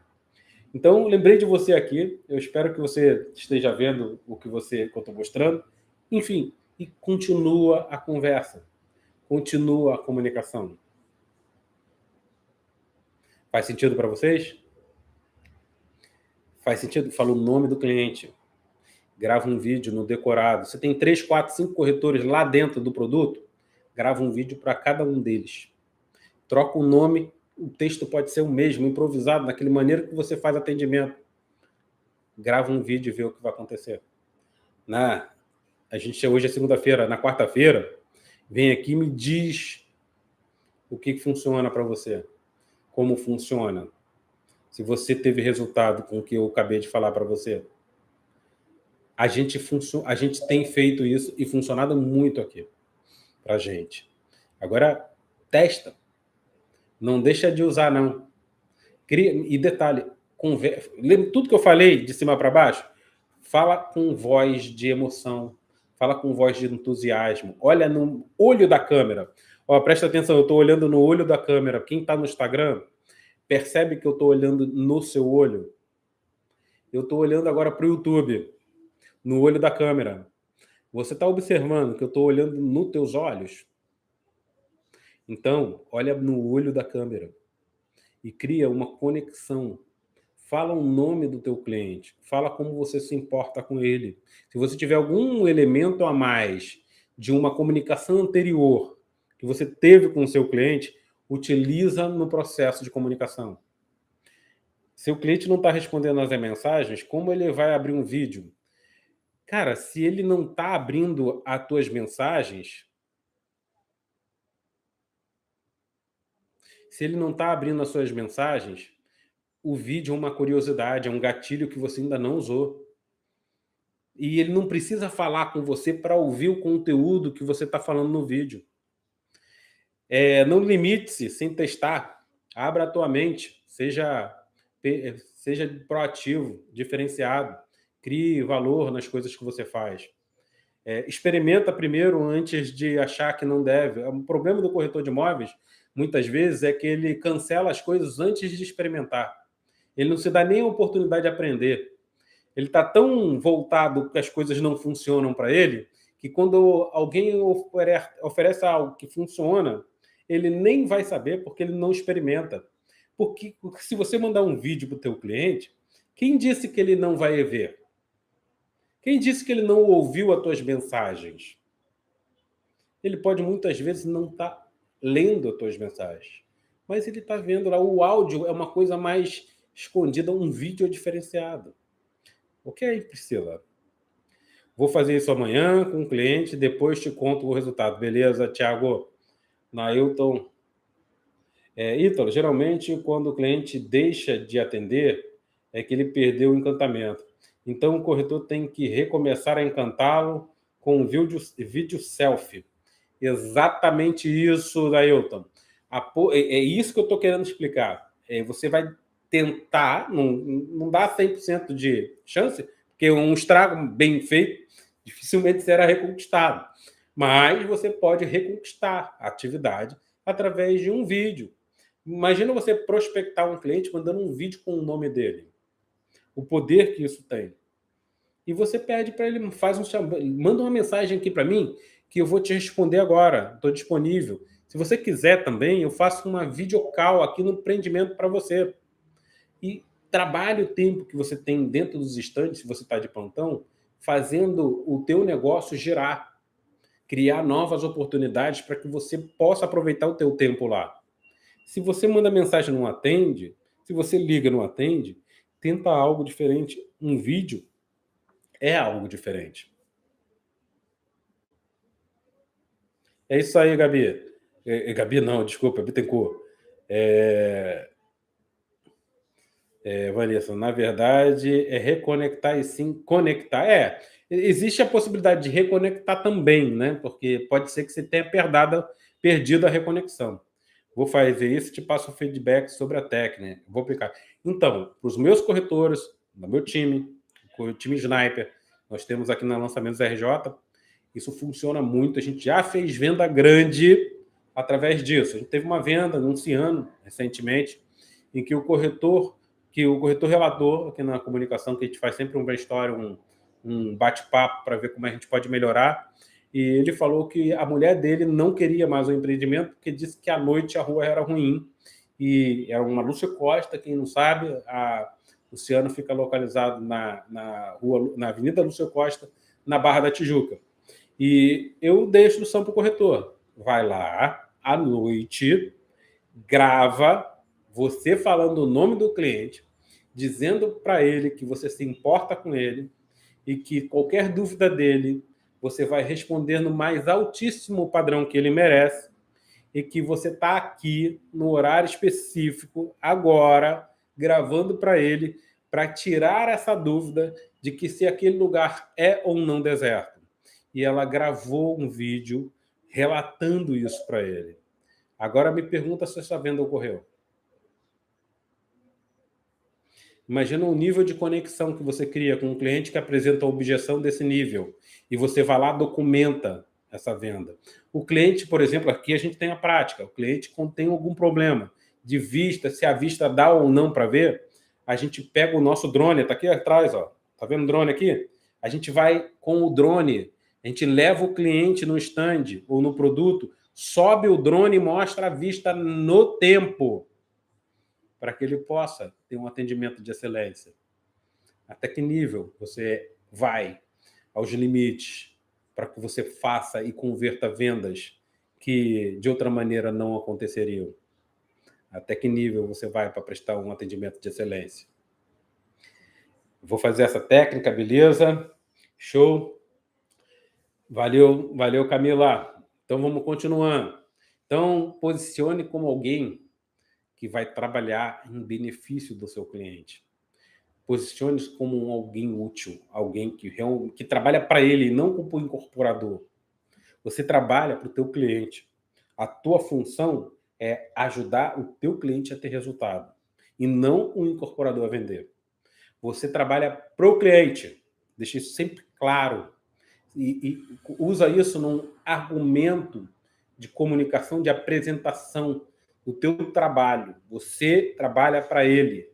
Então, lembrei de você aqui. Eu espero que você esteja vendo o que eu estou mostrando. Enfim, e continua a conversa. Continua a comunicação. Faz sentido para vocês? Faz sentido? Fala o nome do cliente. Grava um vídeo no decorado. Você tem 3, 4, 5 corretores lá dentro do produto? Grava um vídeo para cada um deles. Troca o nome, o texto pode ser o mesmo, improvisado, daquele maneira que você faz atendimento. Grava um vídeo e vê o que vai acontecer. A gente hoje é segunda-feira, na quarta-feira, vem aqui e me diz o que funciona para você, como funciona, se você teve resultado com o que eu acabei de falar para você. a gente tem feito isso e funcionado muito aqui para a gente. Agora, testa. Não deixa de usar, não. E detalhe, lembra tudo que eu falei de cima para baixo? Fala com voz de emoção, fala com voz de entusiasmo, olha no olho da câmera. Ó, presta atenção, eu estou olhando no olho da câmera. Quem está no Instagram, percebe que eu estou olhando no seu olho? Eu estou olhando agora para o YouTube, no olho da câmera. Você está observando que eu estou olhando nos teus olhos? Então, olha no olho da câmera e cria uma conexão. Fala o nome do teu cliente, fala como você se importa com ele. Se você tiver algum elemento a mais de uma comunicação anterior que você teve com o seu cliente, utiliza no processo de comunicação. Se o cliente não está respondendo às mensagens, como ele vai abrir um vídeo? Cara, se ele não está abrindo as tuas mensagens, se ele não está abrindo as suas mensagens, o vídeo é uma curiosidade, é um gatilho que você ainda não usou. E ele não precisa falar com você para ouvir o conteúdo que você está falando no vídeo. Não limite-se sem testar. Abra a tua mente. Seja proativo, diferenciado. Crie valor nas coisas que você faz. Experimenta primeiro antes de achar que não deve. O problema do corretor de imóveis, muitas vezes, é que ele cancela as coisas antes de experimentar. Ele não se dá nem a oportunidade de aprender. Ele está tão voltado que as coisas não funcionam para ele, que quando alguém oferece algo que funciona, ele nem vai saber porque ele não experimenta. Porque se você mandar um vídeo para o teu cliente, quem disse que ele não vai ver? Quem disse que ele não ouviu as tuas mensagens? Ele pode muitas vezes não estar lendo as tuas mensagens, mas ele está vendo lá. O áudio é uma coisa mais escondida, um vídeo é diferenciado. Ok, Priscila? Vou fazer isso amanhã com o cliente, depois te conto o resultado. Beleza, Thiago? Nailton. Ítalo, geralmente quando o cliente deixa de atender, é que ele perdeu o encantamento. Então o corretor tem que recomeçar a encantá-lo com um vídeo selfie. Exatamente isso, Nailton. É isso que eu estou querendo explicar. Você vai tentar, não dá 100% de chance, porque um estrago bem feito dificilmente será reconquistado. Mas você pode reconquistar a atividade através de um vídeo. Imagina você prospectar um cliente mandando um vídeo com o nome dele. O poder que isso tem. E você pede para ele, manda uma mensagem aqui para mim que eu vou te responder agora. Estou disponível. Se você quiser também, eu faço uma videocall aqui no empreendimento para você. E trabalhe o tempo que você tem dentro dos estantes, se você está de plantão, fazendo o teu negócio girar. Criar novas oportunidades para que você possa aproveitar o teu tempo lá. Se você manda mensagem e não atende, se você liga e não atende, tenta algo diferente. Um vídeo é algo diferente. É isso aí, Gabi. Gabi não, desculpa, Bittencourt. Vanessa, na verdade, é reconectar e sim conectar. Existe a possibilidade de reconectar também, né? Porque pode ser que você tenha perdido a reconexão. Vou fazer isso e te passo o feedback sobre a técnica. Vou aplicar. Então, para os meus corretores, do meu time, o time Sniper, nós temos aqui na Lançamentos RJ, isso funciona muito. A gente já fez venda grande através disso. A gente teve uma venda anunciando recentemente, em que o corretor relator, aqui na comunicação, que a gente faz sempre um brainstorm, um bate-papo para ver como a gente pode melhorar, e ele falou que a mulher dele não queria mais o empreendimento porque disse que à noite a rua era ruim. E era uma Lúcia Costa, quem não sabe, a Luciano fica localizado na Avenida Lúcia Costa, na Barra da Tijuca. E eu dei a instrução para o corretor. Vai lá, à noite, grava você falando o nome do cliente, dizendo para ele que você se importa com ele e que qualquer dúvida dele você vai responder no mais altíssimo padrão que ele merece e que você está aqui no horário específico, agora, gravando para ele, para tirar essa dúvida de que se aquele lugar é ou não deserto. E ela gravou um vídeo relatando isso para ele. Agora me pergunta se essa venda ocorreu. Imagina o nível de conexão que você cria com um cliente que apresenta a objeção desse nível e você vai lá, documenta essa venda. O cliente, por exemplo, aqui a gente tem a prática. O cliente, quando tem algum problema de vista, se a vista dá ou não para ver, a gente pega o nosso drone, está aqui atrás, ó. Tá vendo o drone aqui? A gente vai com o drone, a gente leva o cliente no stand ou no produto, sobe o drone e mostra a vista no tempo, para que ele possa ter um atendimento de excelência. Até que nível você vai aos limites para que você faça e converta vendas que de outra maneira não aconteceriam? Até que nível você vai para prestar um atendimento de excelência? Vou fazer essa técnica, beleza? Show. Valeu, valeu, Camila. Então vamos continuando. Então, posicione como alguém que vai trabalhar em benefício do seu cliente. Posicione-se como alguém útil, alguém que trabalha para ele, não como incorporador. Você trabalha para o teu cliente. A tua função é ajudar o teu cliente a ter resultado e não o incorporador a vender. Você trabalha para o cliente. Deixa isso sempre claro. E usa isso num argumento de comunicação, de apresentação do teu trabalho. Você trabalha para ele.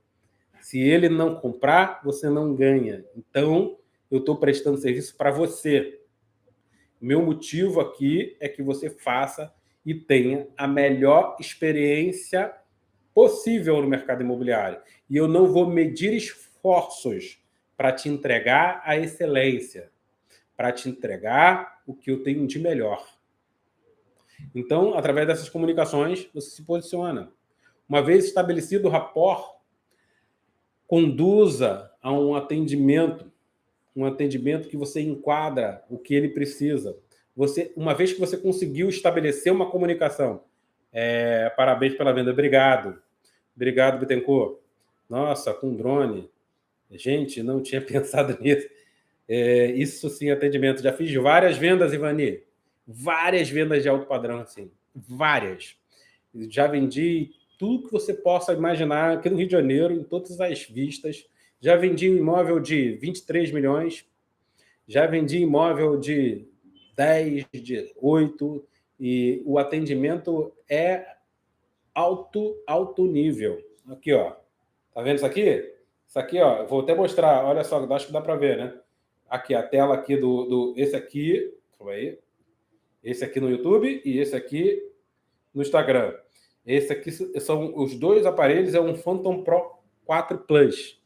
Se ele não comprar, você não ganha. Então, eu estou prestando serviço para você. Meu motivo aqui é que você faça e tenha a melhor experiência possível no mercado imobiliário. E eu não vou medir esforços para te entregar a excelência, para te entregar o que eu tenho de melhor. Então, através dessas comunicações, você se posiciona. Uma vez estabelecido o rapport, conduza a um atendimento que você enquadra o que ele precisa. Uma vez que você conseguiu estabelecer uma comunicação, parabéns pela venda, obrigado. Obrigado, Bittencourt. Nossa, com drone. Gente, não tinha pensado nisso. Isso sim, atendimento. Já fiz várias vendas, Ivani. Várias vendas de alto padrão, assim. Várias. Já vendi tudo que você possa imaginar aqui no Rio de Janeiro, em todas as vistas. Já vendi imóvel de 23 milhões. Já vendi imóvel de 10, de 8. E o atendimento é alto nível. Aqui, ó. Tá vendo isso aqui? Isso aqui, ó. Vou até mostrar. Olha só, acho que dá para ver, né? Aqui, a tela aqui esse aqui. Calma aí. Esse aqui no YouTube e esse aqui no Instagram. Esse aqui são os dois aparelhos, é um Phantom Pro 4 Plus,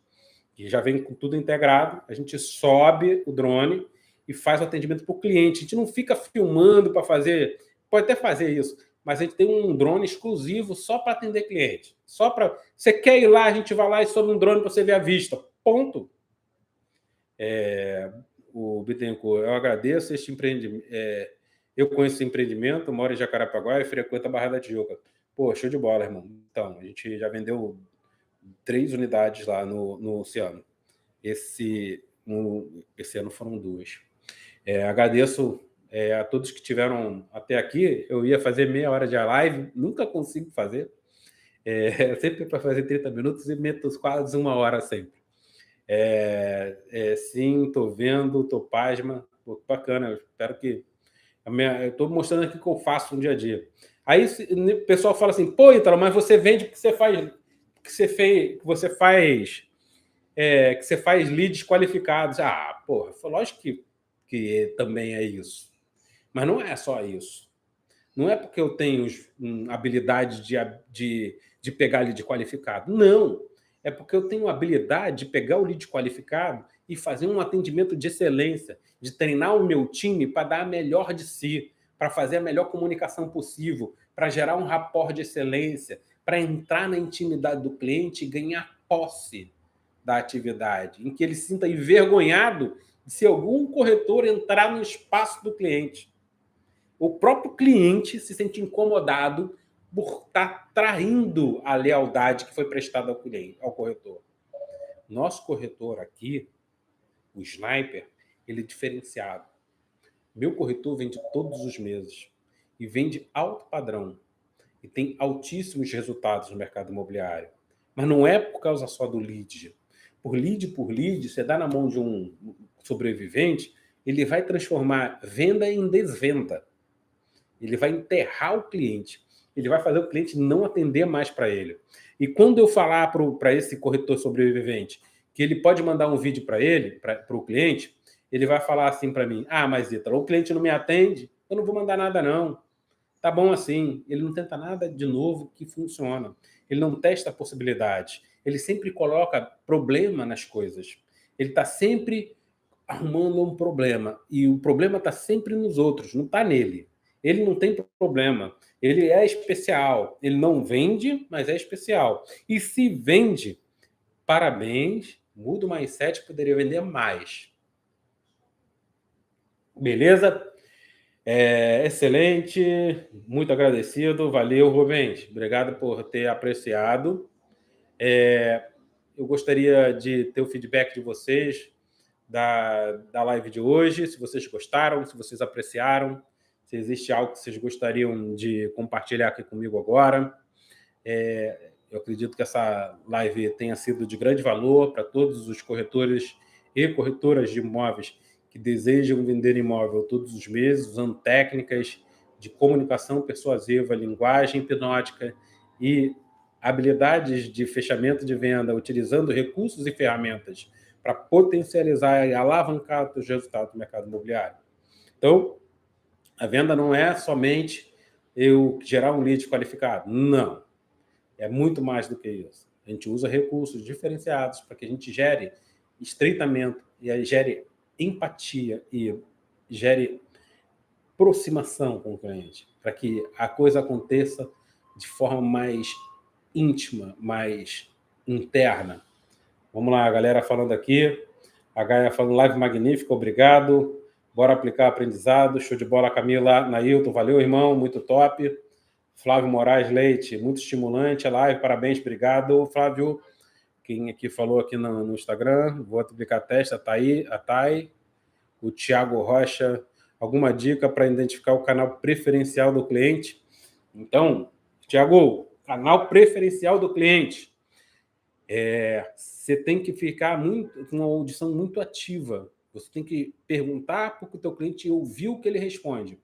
que já vem com tudo integrado. A gente sobe o drone e faz o atendimento para o cliente. A gente não fica filmando para fazer, pode até fazer isso, mas a gente tem um drone exclusivo só para atender cliente. Só para você quer ir lá, a gente vai lá e sobe um drone para você ver a vista. Ponto. O Bittencourt, eu agradeço este empreendimento. Eu conheço esse empreendimento, moro em Jacarapaguá e frequento a Barra da Tijuca. Pô, show de bola, irmão. Então, a gente já vendeu 3 unidades lá no Oceano. Esse ano foram 2. Agradeço a todos que tiveram até aqui. Eu ia fazer meia hora de live, nunca consigo fazer. Sempre para fazer 30 minutos e meto quase 1 hora sempre. Sim, estou vendo, estou pasma. Pô, bacana, eu espero que... Eu estou mostrando aqui o que eu faço no dia a dia. Aí o pessoal fala assim, pô, Ítalo, mas você vende porque você faz... que você faz leads qualificados. Porra, lógico que também é isso. Mas não é só isso. Não é porque eu tenho habilidade de pegar lead qualificado. Não. É porque eu tenho habilidade de pegar o lead qualificado e fazer um atendimento de excelência, de treinar o meu time para dar a melhor de si, para fazer a melhor comunicação possível, para gerar um rapport de excelência, para entrar na intimidade do cliente e ganhar posse da atividade, em que ele se sinta envergonhado se algum corretor entrar no espaço do cliente. O próprio cliente se sente incomodado por estar traindo a lealdade que foi prestada ao cliente, ao corretor. Nosso corretor aqui, o Sniper, ele é diferenciado. Meu corretor vende todos os meses e vende alto padrão e tem altíssimos resultados no mercado imobiliário. Mas não é por causa só do lead. Por lead, você dá na mão de um sobrevivente, ele vai transformar venda em desvenda. Ele vai enterrar o cliente. Ele vai fazer o cliente não atender mais para ele. E quando eu falar para esse corretor sobrevivente que ele pode mandar um vídeo para ele, para o cliente, ele vai falar assim para mim: ah, mas Ítalo, o cliente não me atende, eu não vou mandar nada não. Tá bom assim. Ele não tenta nada de novo que funciona. Ele não testa possibilidades. Ele sempre coloca problema nas coisas. Ele está sempre arrumando um problema. E o problema está sempre nos outros, não está nele. Ele não tem problema. Ele é especial. Ele não vende, mas é especial. E se vende, parabéns, muda o mindset, poderia vender mais. Beleza? Excelente, muito agradecido, valeu, Rubens, obrigado por ter apreciado. Eu gostaria de ter o feedback de vocês da live de hoje, se vocês gostaram, se vocês apreciaram, se existe algo que vocês gostariam de compartilhar aqui comigo agora. Eu acredito que essa live tenha sido de grande valor para todos os corretores e corretoras de imóveis que desejam vender imóvel todos os meses, usando técnicas de comunicação persuasiva, linguagem hipnótica e habilidades de fechamento de venda, utilizando recursos e ferramentas para potencializar e alavancar os resultados do mercado imobiliário. Então, a venda não é somente eu gerar um lead qualificado. Não. É muito mais do que isso. A gente usa recursos diferenciados para que a gente gere estreitamento e aí gere empatia e gere aproximação com o cliente, para que a coisa aconteça de forma mais íntima, mais interna. Vamos lá, a galera falando aqui. A Gaia falando, live magnífica, obrigado. Bora aplicar aprendizado. Show de bola, Camila. Nailton, valeu, irmão, muito top. Flávio Moraes Leite, muito estimulante a live, parabéns, obrigado. Flávio, quem aqui falou aqui no Instagram, vou aplicar a testa, a Thay. O Thiago Rocha, alguma dica para identificar o canal preferencial do cliente? Então, Thiago, canal preferencial do cliente. Você tem que ficar com uma audição muito ativa. Você tem que perguntar para o teu cliente ouvir o que ele responde.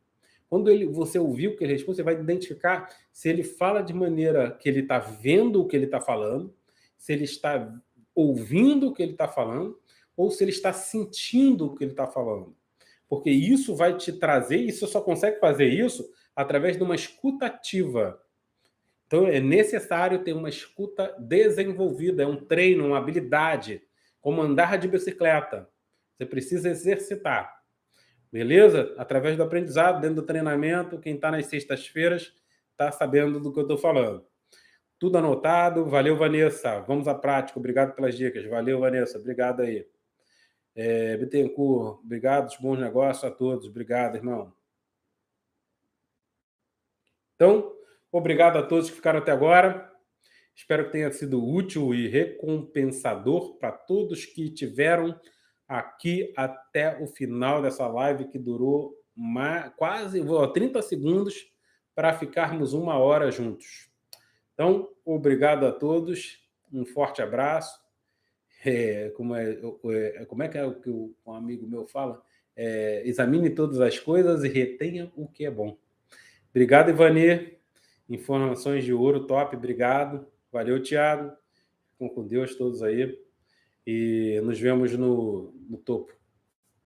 Quando você ouvir o que ele responde, você vai identificar se ele fala de maneira que ele está vendo o que ele está falando, se ele está ouvindo o que ele está falando, ou se ele está sentindo o que ele está falando. Porque isso vai te trazer, e você só consegue fazer isso através de uma escuta ativa. Então, é necessário ter uma escuta desenvolvida, é um treino, uma habilidade, como andar de bicicleta. Você precisa exercitar. Beleza? Através do aprendizado, dentro do treinamento, quem está nas sextas-feiras está sabendo do que eu estou falando. Tudo anotado. Valeu, Vanessa. Vamos à prática. Obrigado pelas dicas. Valeu, Vanessa. Obrigado aí. Bittencourt, obrigado. Bons negócios a todos. Obrigado, irmão. Então, obrigado a todos que ficaram até agora. Espero que tenha sido útil e recompensador para todos que tiveram aqui até o final dessa live, que durou quase 30 segundos para ficarmos 1 hora juntos. Então, obrigado a todos, um forte abraço. Como é que é o que um amigo meu fala? Examine todas as coisas e retenha o que é bom. Obrigado, Ivani. Informações de ouro, top, obrigado. Valeu, Thiago. Ficam com Deus todos aí. E nos vemos no topo.